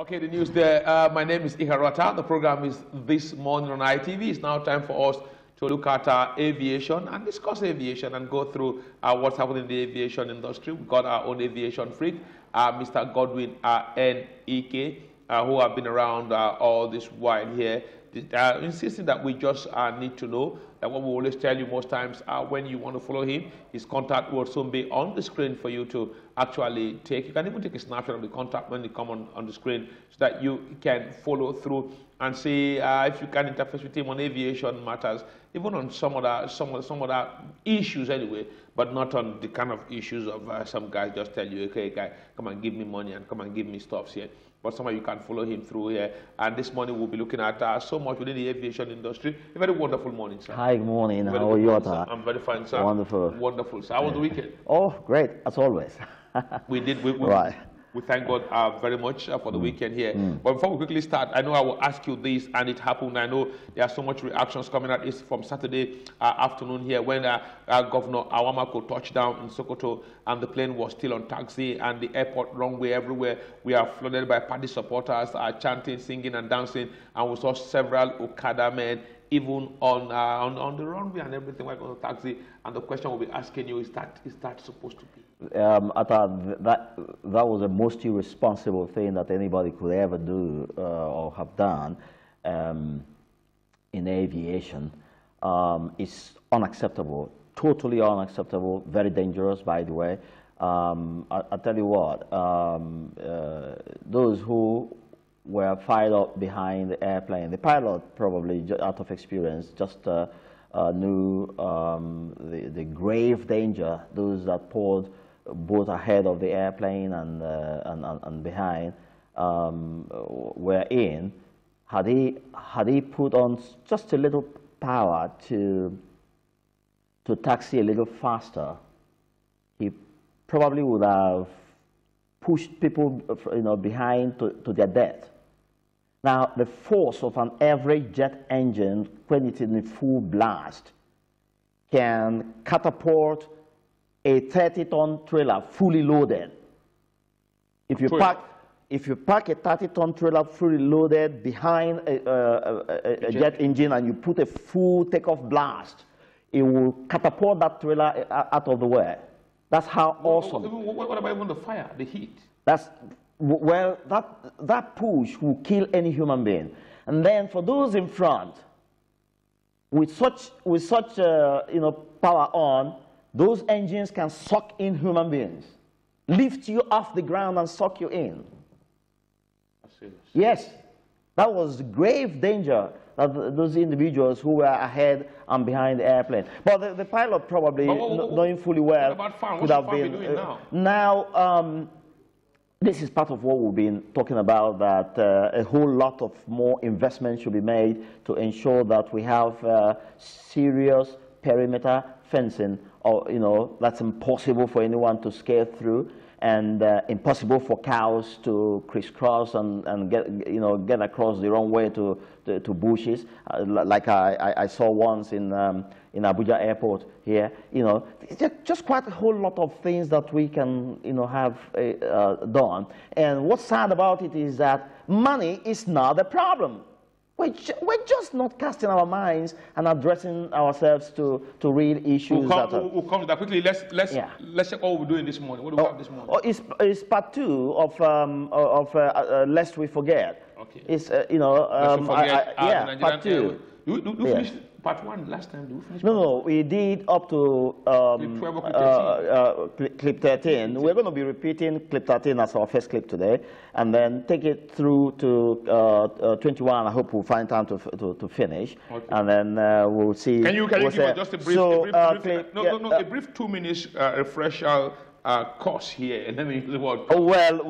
Okay, the news there. My name is Iharata. The program is This Morning on ITV. It's now time for us to look at aviation and discuss aviation and go through what's happening in the aviation industry. We've got our own aviation freak, Mr. Godwin N.E.K., who have been around all this while here, insisting that we just need to know that what we always tell you most times when you want to follow him, his contact will soon be on the screen for you to actually take. You can even take a snapshot of the contact when they come on the screen so that you can follow through and see if you can interface with him on aviation matters, even on some other issues anyway, but not on the kind of issues of some guys just tell you, okay, guy, come and give me money and come and give me stuff here. But somehow you can follow him through here. And this morning we'll be looking at so much within the aviation industry. A very wonderful morning, sir. Hi, good morning. How are you, sir? I'm very fine, sir. Wonderful. Wonderful, sir. How was the weekend? Oh, great, as always. Right. We thank God very much for the weekend here. But before we quickly start, I know I will ask you this, and it happened. I know there are so much reactions coming out. It's from Saturday afternoon here when Governor Awamako touched down in Sokoto, and the plane was still on taxi, and the airport runway everywhere. We are flooded by party supporters chanting, singing, and dancing, and we saw several Okada men even on the runway and everything like on the taxi. And the question we'll be asking you is that supposed to be? I thought that was the most irresponsible thing that anybody could ever do or have done in aviation. It's unacceptable, totally unacceptable, very dangerous, by the way. I tell you what, those who were fired up behind the airplane, the pilot probably out of experience just knew the grave danger those that poured both ahead of the airplane and behind were in. Had he put on just a little power to taxi a little faster, he probably would have pushed people behind to their death. Now, the force of an average jet engine, when it's in full blast, can catapult a 30-ton trailer fully loaded. If you park a 30-ton trailer fully loaded behind a jet engine and you put a full takeoff blast, it will catapult that trailer out of the way. That's how awesome. What about even the fire, the heat? Well, that push will kill any human being. And then for those in front, with such power on, those engines can suck in human beings, lift you off the ground and suck you in. Yes, that was grave danger of those individuals who were ahead and behind the airplane. But the pilot probably, knowing fully well, could have been. Now, this is part of what we've been talking about, that a whole lot of more investment should be made to ensure that we have serious perimeter fencing, or that's impossible for anyone to scale through, and impossible for cows to crisscross and get across the wrong way to bushes, like I saw once in Abuja airport here. Just quite a whole lot of things that we can have done. And what's sad about it is that money is not the problem. We're just not casting our minds and addressing ourselves to real issues. We'll come to that quickly. Let's check what we're doing this morning. What do we have this morning? It's part 2 of Lest We Forget. Okay. It's part 2. You finished part 1 last time. Did we finish? No, we did up to clip 13. We're going to be repeating clip 13 as our first clip today, and then take it through to 21. I hope we'll find time to finish, okay. And then we'll see. Can you give us just a brief, a brief 2 minutes refresher course here, and then we use the word. Oh well,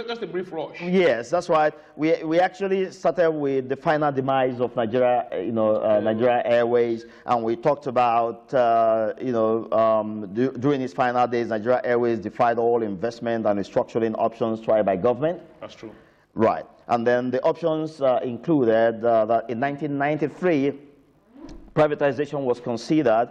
just a brief rush. Yes, that's right. We actually started with the final demise of Nigeria, Nigeria Airways, and we talked about during its final days, Nigeria Airways defied all investment and restructuring options tried by government. That's true. Right, and then the options included that in 1993. Privatization was considered.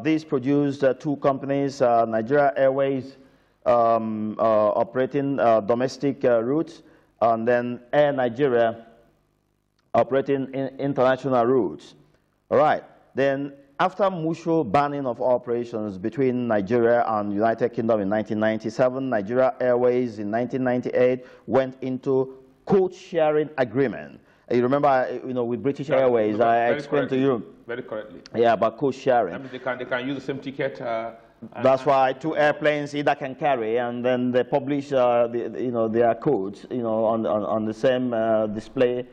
This produced 2 companies, Nigeria Airways operating domestic routes, and then Air Nigeria operating in international routes. All right. Then after mutual banning of operations between Nigeria and United Kingdom in 1997, Nigeria Airways in 1998 went into code-sharing agreement. You remember, with British Airways, I explained to you. Very correctly. Yeah, about code-sharing. I mean, they can use the same ticket. That's why two airplanes either can carry, and then they publish, their codes, on the same display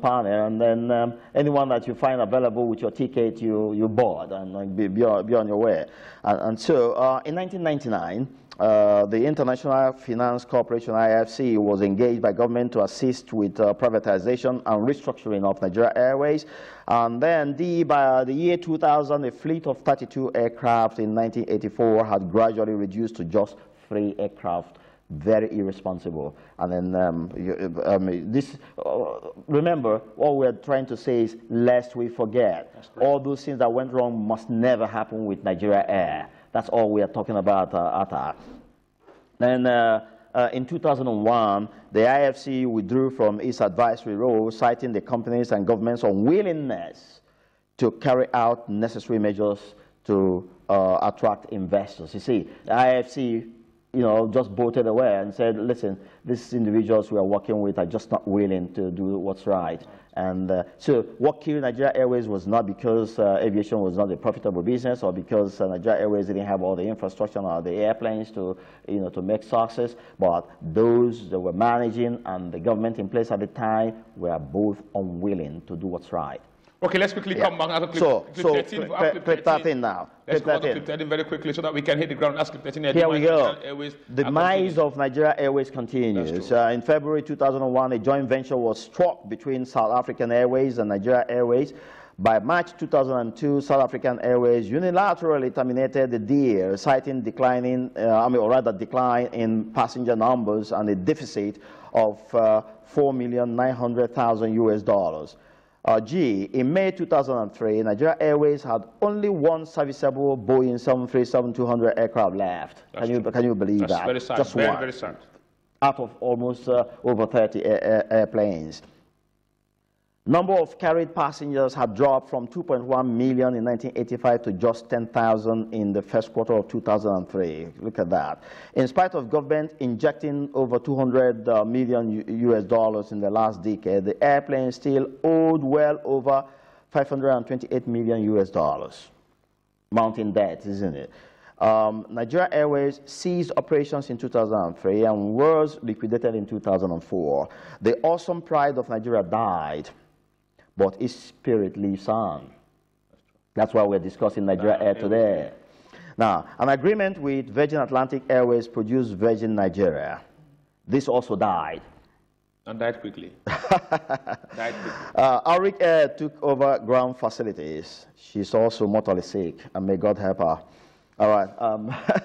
panel, and then anyone that you find available with your ticket, you board and be on your way. And so in 1999, the International Finance Corporation, IFC, was engaged by government to assist with privatization and restructuring of Nigeria Airways. And then by the year 2000, a fleet of 32 aircraft in 1984 had gradually reduced to just 3 aircraft. Very irresponsible. And then remember, what we're trying to say is, lest we forget, all those things that went wrong must never happen with Nigeria Air. That's all we are talking about And in 2001, the IFC withdrew from its advisory role, citing the company's and government's unwillingness to carry out necessary measures to attract investors. You see, the IFC just bolted away and said, listen, these individuals we are working with are just not willing to do what's right. And so what killed Nigeria Airways was not because aviation was not a profitable business, or because Nigeria Airways didn't have all the infrastructure or the airplanes to make success, but those that were managing and the government in place at the time were both unwilling to do what's right. Okay, let's quickly come back to clip 13. Clip 13 now. Let's go to clip 13 very quickly so that we can hit the ground. That's clip 13. Here we go. The demise of Nigeria Airways continues. In February 2001, a joint venture was struck between South African Airways and Nigeria Airways. By March 2002, South African Airways unilaterally terminated the deal, citing decline in passenger numbers and a deficit of $4,900,000 in May 2003, Nigeria Airways had only one serviceable Boeing 737-200 aircraft left. Can you believe that? Very sad. Just very, one. Very sad. Out of almost over 30 airplanes. Number of carried passengers had dropped from 2.1 million in 1985 to just 10,000 in the first quarter of 2003. Look at that. In spite of government injecting over $200 million in the last decade, the airplane still owed well over $528 million. Mounting debt, isn't it? Nigeria Airways ceased operations in 2003 and was liquidated in 2004. The awesome pride of Nigeria died, but its spirit lives on. That's why we're discussing Nigeria Air today. Now, an agreement with Virgin Atlantic Airways produced Virgin Nigeria. This also died. And died quickly. Auric Air took over ground facilities. She's also mortally sick, and may God help her. All right.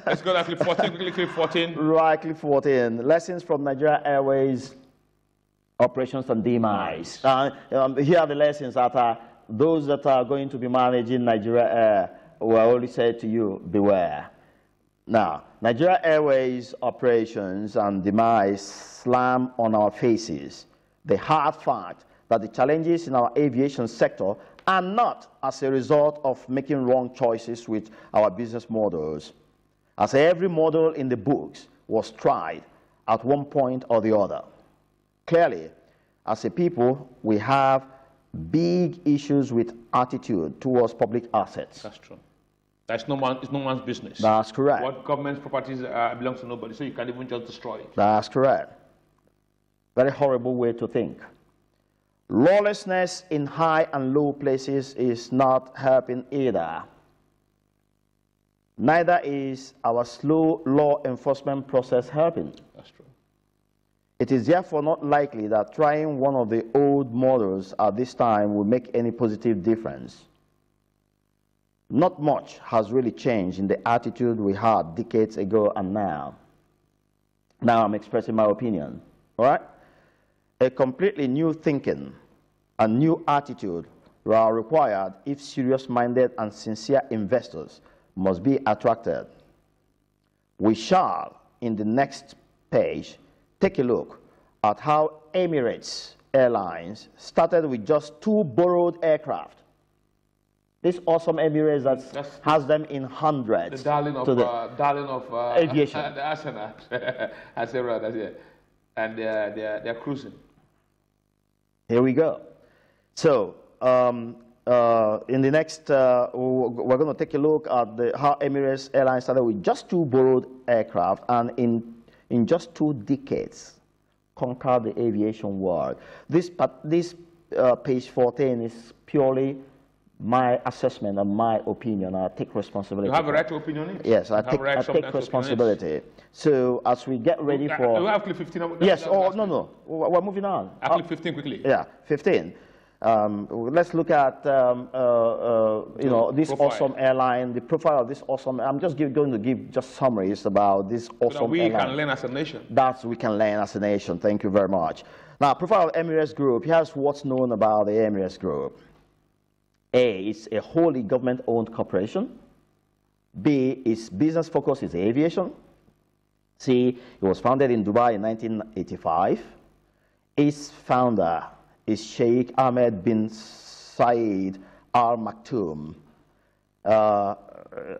Let's go to clip 14, quickly, clip 14. Right, clip 14. Lessons from Nigeria Airways operations and demise. Here are the lessons that those that are going to be managing Nigeria Air will only say to you, beware. Now, Nigeria Airways operations and demise slam on our faces the hard fact that the challenges in our aviation sector are not as a result of making wrong choices with our business models, as every model in the books was tried at one point or the other. Clearly, as a people, we have big issues with attitude towards public assets. That's true. It's no man's business. That's correct. What government's properties belongs to nobody, so you can't even just destroy it. That's correct. Very horrible way to think. Lawlessness in high and low places is not helping either. Neither is our slow law enforcement process helping. That's true. It is therefore not likely that trying one of the old models at this time will make any positive difference. Not much has really changed in the attitude we had decades ago and now. Now I'm expressing my opinion, all right? A completely new thinking and new attitude are required if serious-minded and sincere investors must be attracted. We shall, in the next page, take a look at how Emirates Airlines started with just 2 borrowed aircraft. This awesome Emirates that has them in hundreds. The darling of aviation. The astronaut, as everyone does here. And they're cruising. Here we go. So in the next, we're going to take a look at how Emirates Airlines started with just 2 borrowed aircraft, and in just 2 decades, conquered the aviation world. This page 14 is purely my assessment and my opinion. I take responsibility. You have a right to opinion it? Yes, I take responsibility. So as we get ready for... Do we have clip 15? Yes, no. We're moving on. Clip 15 quickly. Yeah, 15. Let's look at this profile. Awesome airline, the profile of this awesome. I'm just going to give just summaries about this awesome we airline. Can learn as a nation. That's we can learn as a nation. Thank you very much. Now, profile of Emirates Group. Here's what's known about the Emirates Group. A, it's a wholly government-owned corporation. B, its business focus is aviation. C, it was founded in Dubai in 1985. Its founder is Sheikh Ahmed bin Saeed Al Maktoum.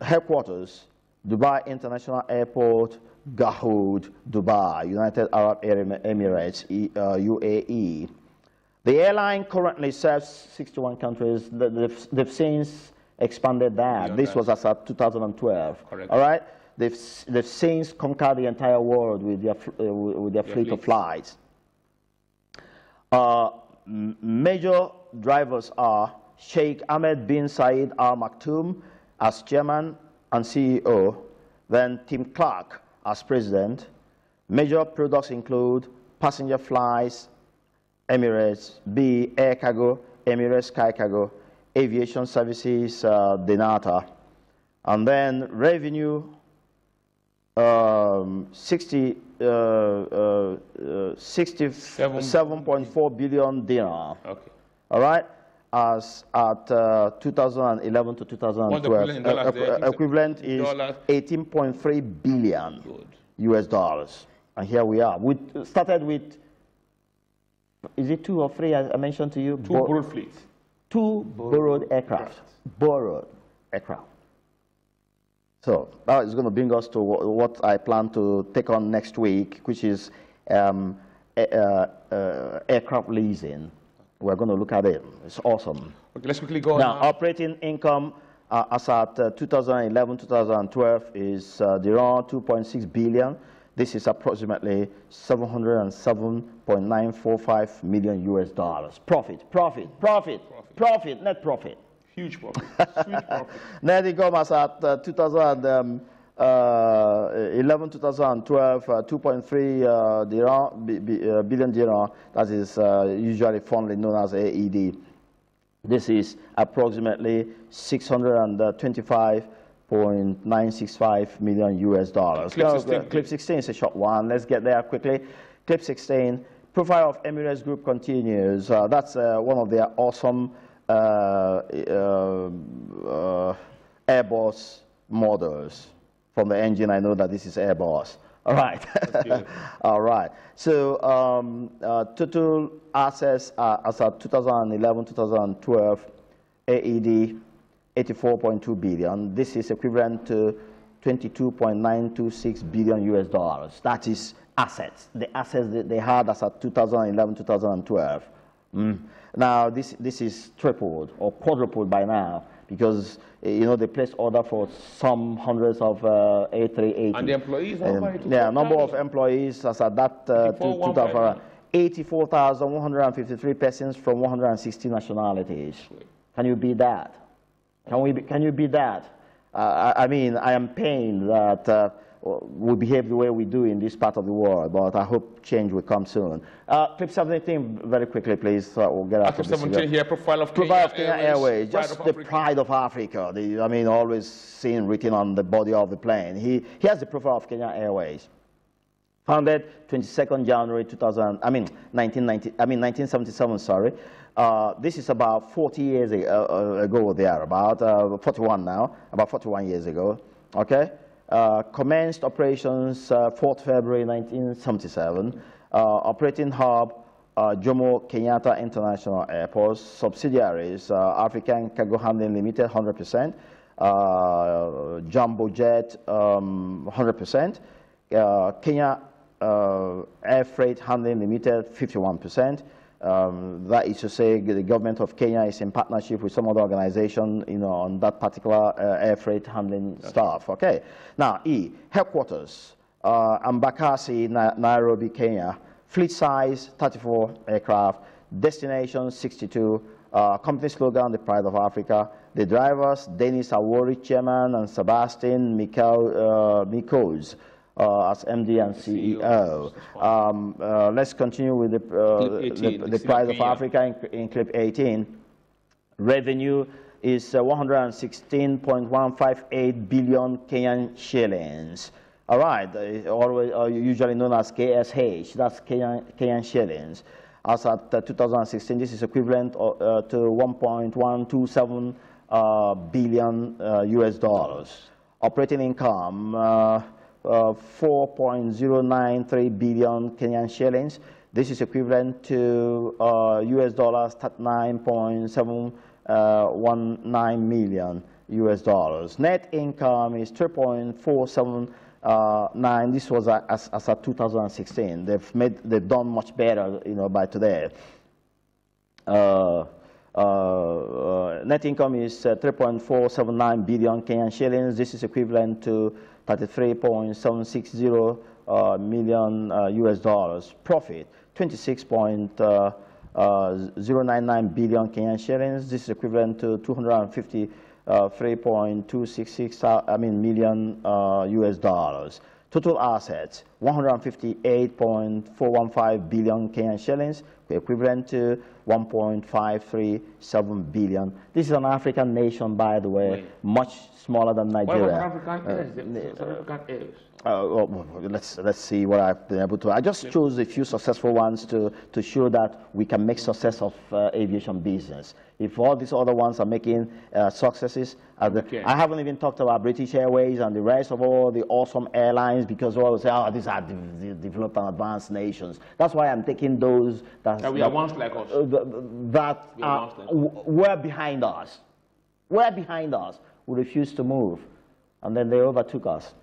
Headquarters, Dubai International Airport, Gahood, Dubai, United Arab Emirates, UAE. The airline currently serves 61 countries. They've since expanded that. This was as of 2012. Correct. All right? They've since conquered the entire world with their fleet of flights. Major drivers are Sheikh Ahmed bin Saeed Al Maktoum as chairman and CEO, then Tim Clark as president. Major products include passenger flights, Emirates, B, air cargo, Emirates Sky Cargo, aviation services, Denata. And then revenue, 67.4 billion dinar. Okay. All right, as at 2011 to 2012, equivalent is 18.3 billion US dollars. And here we are. We started with, is it 2 or 3 I mentioned to you? 2 borrowed fleets. 2 borrowed aircraft. Borrowed aircraft. So that is going to bring us to what I plan to take on next week, which is aircraft leasing. We're going to look at it. It's awesome. Okay, let's quickly go now. Operating income as at 2011-2012 is around 2.6 billion. This is approximately 707.945 million US dollars. Profit, net profit. Huge profit. Huge profit. Net income as at 2011-2012, 2.3 billion dinar. That is usually fondly known as AED. This is approximately 625.965 million US dollars. Clip 16 is a short one. Let's get there quickly. Clip 16. Profile of Emirates Group continues. That's one of their awesome Airbus models. From the engine, I know that this is Airbus. All right. All right. So total assets as of 2011-2012, AED 84.2 billion. This is equivalent to 22.926 billion US dollars. That is assets. The assets that they had as of 2011-2012. Now this is tripled or quadrupled by now, because they placed order for some hundreds of A380. And the employees? Number of employees as at that 84,153 persons from 160 nationalities. Can you beat that? Can you beat that? I mean, I am pained that we behave the way we do in this part of the world, but I hope change will come soon. Clip 17, very quickly, please. We'll get out of this. 17 here, profile of Kenya Airways, just the pride of Africa. I mean, always seen written on the body of the plane. Here's the profile of Kenya Airways. Founded 22nd January 1977. Sorry. This is about 40 years ago. They are about 41 now. About 41 years ago. Okay. Commenced operations 4th February 1977. Operating hub, Jomo Kenyatta International Airport. Subsidiaries, African Cargo Handling Limited, 100%. Jumbo Jet, 100%. Kenya Air Freight Handling Limited, 51%. That is to say, the government of Kenya is in partnership with some other organization, on that particular air freight handling stuff. Okay. Now, headquarters, Embakasi, Nairobi, Kenya. Fleet size, 34 aircraft. Destination, 62. Company slogan, the pride of Africa. The drivers, Dennis Awori, chairman, and Sebastian Mikos as MD and CEO. Let's continue with the pride of Africa in clip 18. Revenue is 116.158 billion Kenyan shillings. All right, always usually known as KSH, that's Kenyan shillings. As at 2016, this is equivalent to 1.127 billion US dollars. Operating income, 4.093 billion Kenyan shillings. This is equivalent to US dollars 39.719 million US dollars. Net income is 3.479. This was as of 2016. They've done much better, by today. Net income is 3.479 billion Kenyan shillings. This is equivalent to 33.760 million US dollars. Profit, 26.099 billion Kenyan shillings. This is equivalent to 253.266 million US dollars. Total assets, 158.415 billion Kenyan shillings, equivalent to 1.537 billion. This is an African nation, by the way, much smaller than Nigeria. Let's see what I've been able to. I just chose a few successful ones to show that we can make success of aviation business. If all these other ones are making successes, I haven't even talked about British Airways and the rest of all the awesome airlines, because we always say, oh, these are developed and advanced nations. That's why I'm taking those that we are once like us. Were behind us. Were behind us. We refused to move, and then they overtook us.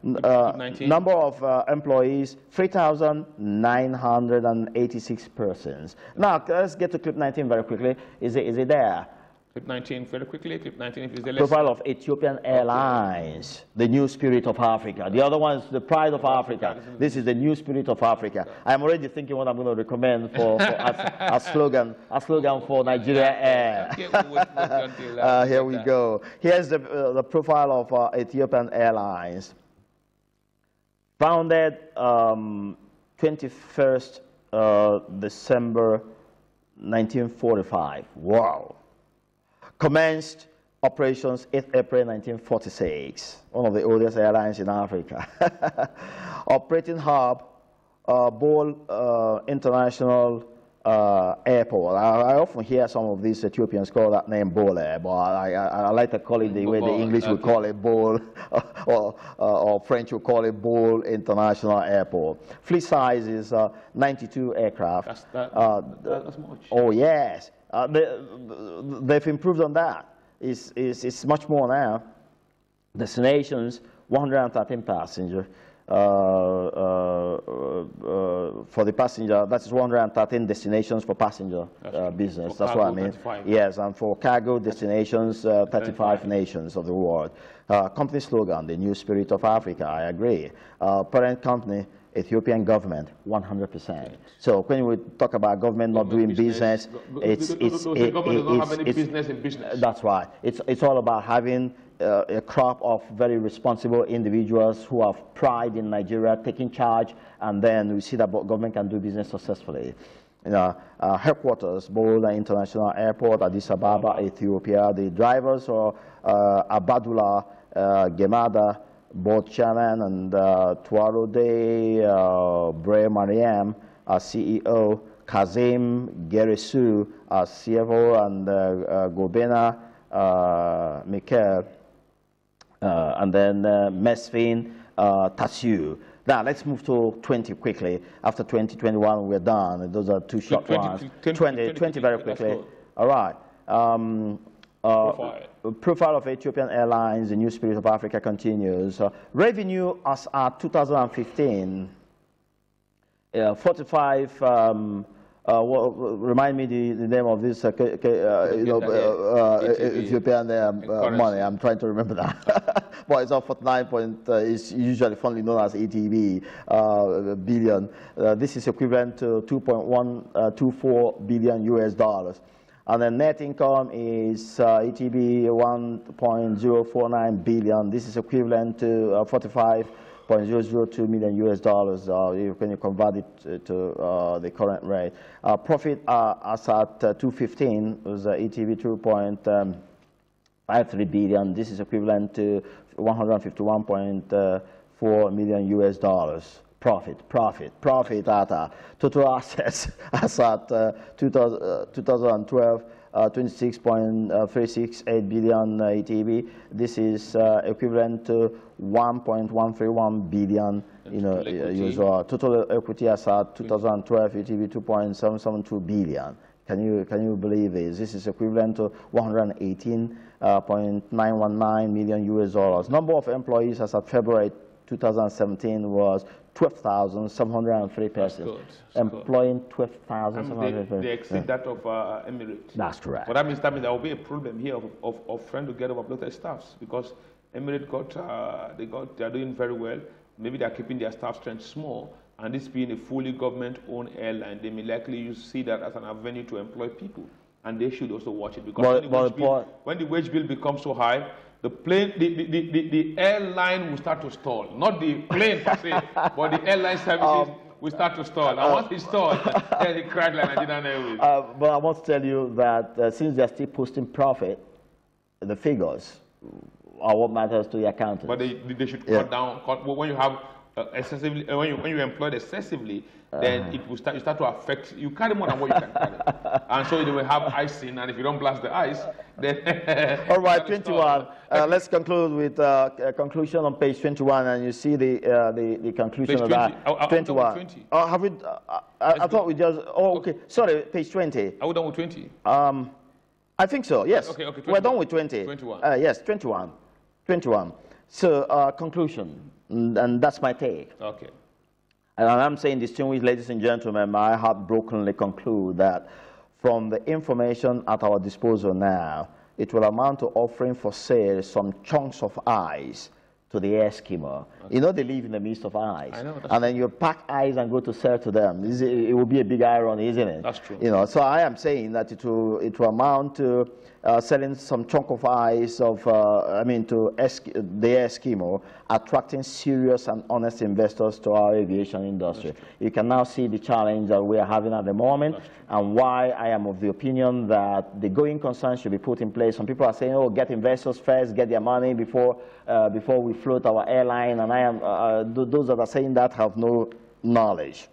Number of employees, 3,986 persons. Now, let's get to clip 19 very quickly. Is it there? Clip 19 very quickly. Clip 19, if it's the profile of Ethiopian Airlines, the new spirit of Africa. The other one is the pride of Africa. This is the new spirit of Africa. I'm already thinking what I'm going to recommend for as slogan for Nigeria Air. Here we go. Here's the profile of Ethiopian Airlines. Founded 21st December 1945. Wow. Commenced operations 8th April 1946. One of the oldest airlines in Africa. Operating hub, Bole International Airport. I often hear some of these Ethiopians call that name Bole, but I like to call it the way the English would call it Bole, or French would call it Bole International Airport. Fleet size is 92 aircraft. That's much. Oh yes, they've improved on that. It's much more now. Destinations, 113 passengers. For the passenger, that's 113 destinations for passenger business. That's what I mean. 35. Yes, and for cargo destinations, 35 nations of the world. Company slogan, the new spirit of Africa, I agree. Parent company, Ethiopian government, 100%. So when we talk about government not doing business, it's government doesn't have any business in business. That's right. It's all about having a crop of very responsible individuals who have pride in Nigeria, taking charge, and then we see that government can do business successfully. Headquarters, Bole International Airport, Addis Ababa, Ethiopia. The drivers are Abadullah Gemada, board chairman, and Tuarode Bre Mariam, CEO, Kazim Geresu, CFO, and Gobena Mikel, and then Mesfin Tassiu. Now, let's move to 20 quickly. After 2021, we're done. Those are two short ones. 20 very quickly. All right. Profile of Ethiopian Airlines, the new spirit of Africa continues. Revenue as at 2015, 45, remind me the name of this Ethiopian money. I'm trying to remember that. But it's 49 it's usually fondly known as ATB billion. This is equivalent to 2.124 billion US dollars. And the net income is ATB 1.049 billion. This is equivalent to 45.002 million US dollars when you convert it to the current rate. Profit as at 2015 was ATB 2.53 billion. This is equivalent to 151.4 million US dollars. Profit at total assets as at 2012, 26.368 billion ATB. This is equivalent to 1.131 billion total equity as at 2012 ATB 2.772 billion. Can you believe this? This is equivalent to 118.919 million US dollars. Number of employees as of February 2017 was 12,703 persons. Employing 12,703 persons. They exceed that of Emirates. That's correct. But that means there will be a problem here of trying to get overloaded staffs, because Emirates they are doing very well. Maybe they are keeping their staff strength small, and this being a fully government-owned airline, they may likely see that as an avenue to employ people, and they should also watch it, because when the wage bill becomes so high, the airline will start to stall. Not the plane per se, but the airline services will start to stall. And once it stalls, then it crash like Nigerian Airways. But I want to tell you that since they're still posting profit, the figures are what matters to the accountant. But they should cut down. When you have excessively, when you employ excessively, then you start to affect. You carry more than what you can carry, and so they will have icing. And if you don't blast the ice, then all right, 21. Let's conclude with conclusion on page 21, and you see the conclusion page of 20. that. 21. 20. Have we? I thought we just. Oh, okay. Sorry, page 20. Are we done with 20? I think so. Yes. Okay. We're done with 20. 21. Yes, 21. 21. So conclusion, and that's my take. Okay. And I'm saying, distinguished ladies and gentlemen, I heartbrokenly conclude that from the information at our disposal now, it will amount to offering for sale some chunks of ice to the air skimmer. Okay. You know, they live in the midst of ice. I know. And then you pack ice and go to sell to them. It will be a big irony, isn't it? That's true. You know, so I am saying that it will amount to selling some chunk of ice of, to the air skimmer, attracting serious and honest investors to our aviation industry. You can now see the challenge that we are having at the moment, and why I am of the opinion that the going concern should be put in place. Some people are saying, oh, get investors first, get their money before we float our airline, and I am those that are saying that have no knowledge.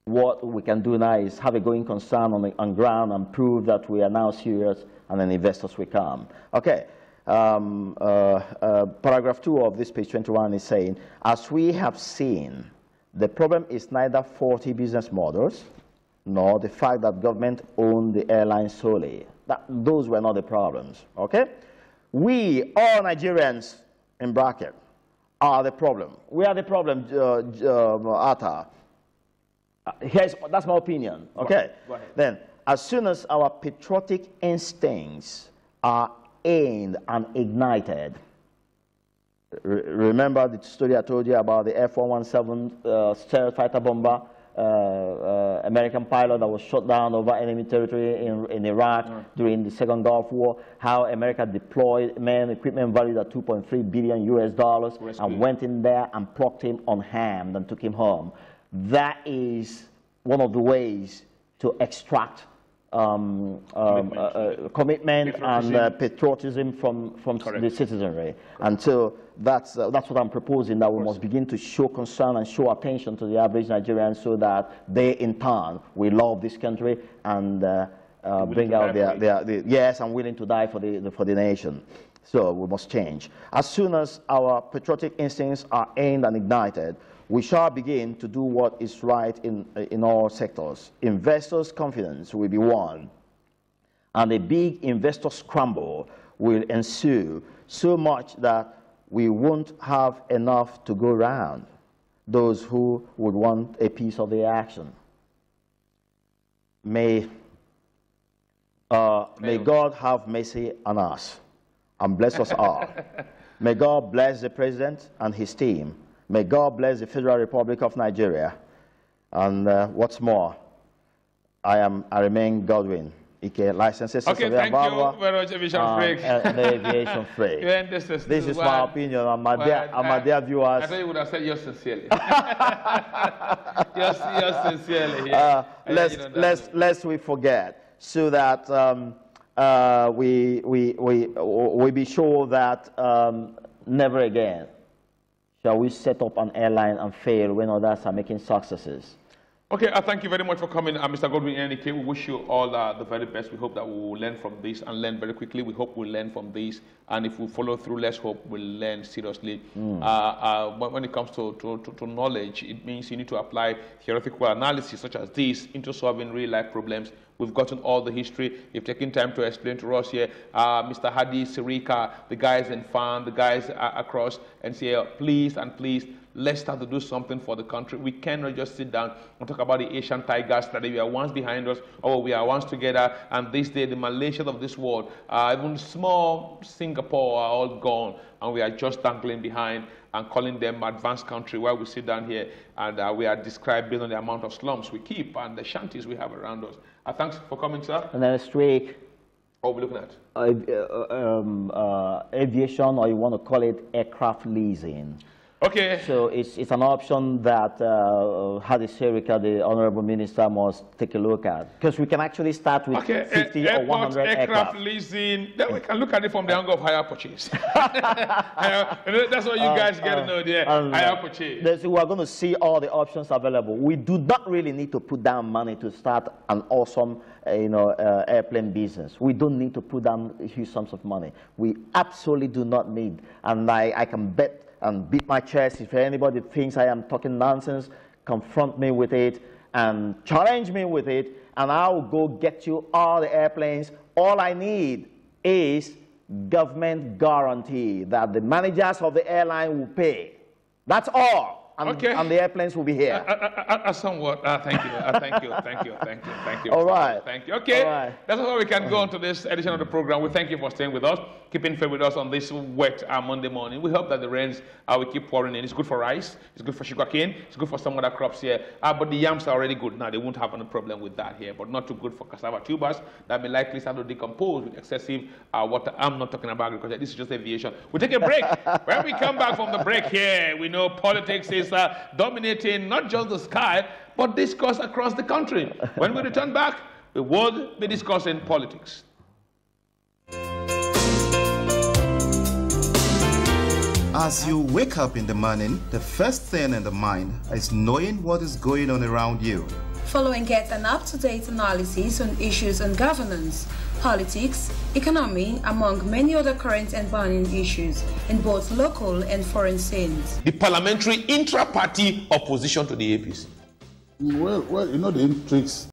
What we can do now is have a going concern on ground and prove that we are now serious, and then investors will come. Okay. Paragraph 2 of this page 21 is saying, as we have seen, the problem is neither faulty business models nor the fact that government owned the airline solely. Those were not the problems. Okay. We, all Nigerians, in bracket, are the problem. We are the problem, Atta. That's my opinion. Okay. Go ahead. Then, as soon as our patriotic instincts are aimed and ignited, remember the story I told you about the F-117 stealth fighter bomber, American pilot that was shot down over enemy territory in Iraq during the Second Gulf War, how America deployed equipment valued at $2.3 billion US and went in there and plucked him unharmed and took him home. That is one of the ways to extract commitment and patriotism from the citizenry. And so that's what I'm proposing, that we must begin to show concern and show attention to the average Nigerian, so that they in turn will love this country and bring out their yes, I'm willing to die for the nation. So we must change. As soon as our patriotic instincts are aimed and ignited, we shall begin to do what is right in all sectors. Investors' confidence will be won, and a big investor scramble will ensue, so much that we won't have enough to go around. Those who would want a piece of the action. May God have mercy on us and bless us all. May God bless the President and his team. May God bless the Federal Republic of Nigeria. And what's more, I remain Godwin. Licenses. Okay, thank you very much, AviationFreak. AviationFreak. This is my opinion, and my dear viewers. I thought you would have said yours sincerely. yours sincerely. Yeah. Lest we forget, so that we be sure that never again shall we set up an airline and fail when others are making successes. Okay, thank you very much for coming, Mr. Godwin NK. We wish you all the very best. We hope that we will learn from this and learn very quickly. We hope we'll learn from this, and if we follow through, let's hope we'll learn seriously. When it comes to knowledge, it means you need to apply theoretical analysis such as this into solving real-life problems. We've gotten all the history. You've taken time to explain to us here. Mr. Hadi, Sirika, the guys in FAN, the guys across, and say, please and please, let's start to do something for the country. We cannot just sit down and talk about the Asian tigers that we are once behind us, or we are once together, and this day the Malaysians of this world, even small Singapore are all gone, and we are just dangling behind and calling them advanced country while we sit down here and we are described based on the amount of slums we keep and the shanties we have around us. Thanks for coming, sir. And then Streak. What are we looking at? Aviation, or you want to call it aircraft leasing. Okay. So it's an option that Hadi Serika, the Honorable Minister, must take a look at. Because we can actually start with 50 or 100 aircraft leasing. Then we can look at it from the angle of higher purchase. That's what you guys get to know there, higher purchase. So we're going to see all the options available. We do not really need to put down money to start an awesome airplane business. We don't need to put down huge sums of money. We absolutely do not need. And I can bet and beat my chest. If anybody thinks I am talking nonsense, confront me with it and challenge me with it, and I'll go get you all the airplanes. All I need is government guarantee that the managers of the airline will pay. That's all. And the airplanes will be here. Somewhat. Thank you. All right. Thank you. Okay. All right. That's how we can go on to this edition of the program. We thank you for staying with us, keeping faith with us on this wet Monday morning. We hope that the rains will keep pouring in. It's good for rice. It's good for sugarcane. It's good for some other crops here. But the yams are already good now. They won't have any problem with that here. But not too good for cassava tubers that may likely start to decompose with excessive water. I'm not talking about agriculture. This is just aviation. We take a break. When we come back from the break here, we know politics is dominating not just the sky, but discourse across the country. When we return back, we will be discussing politics. As you wake up in the morning, the first thing in the mind is knowing what is going on around you. Follow and get an up-to-date analysis on issues on governance, politics, economy, among many other current and burning issues in both local and foreign scenes. The parliamentary intra-party opposition to the APC. Well, you know the intrigues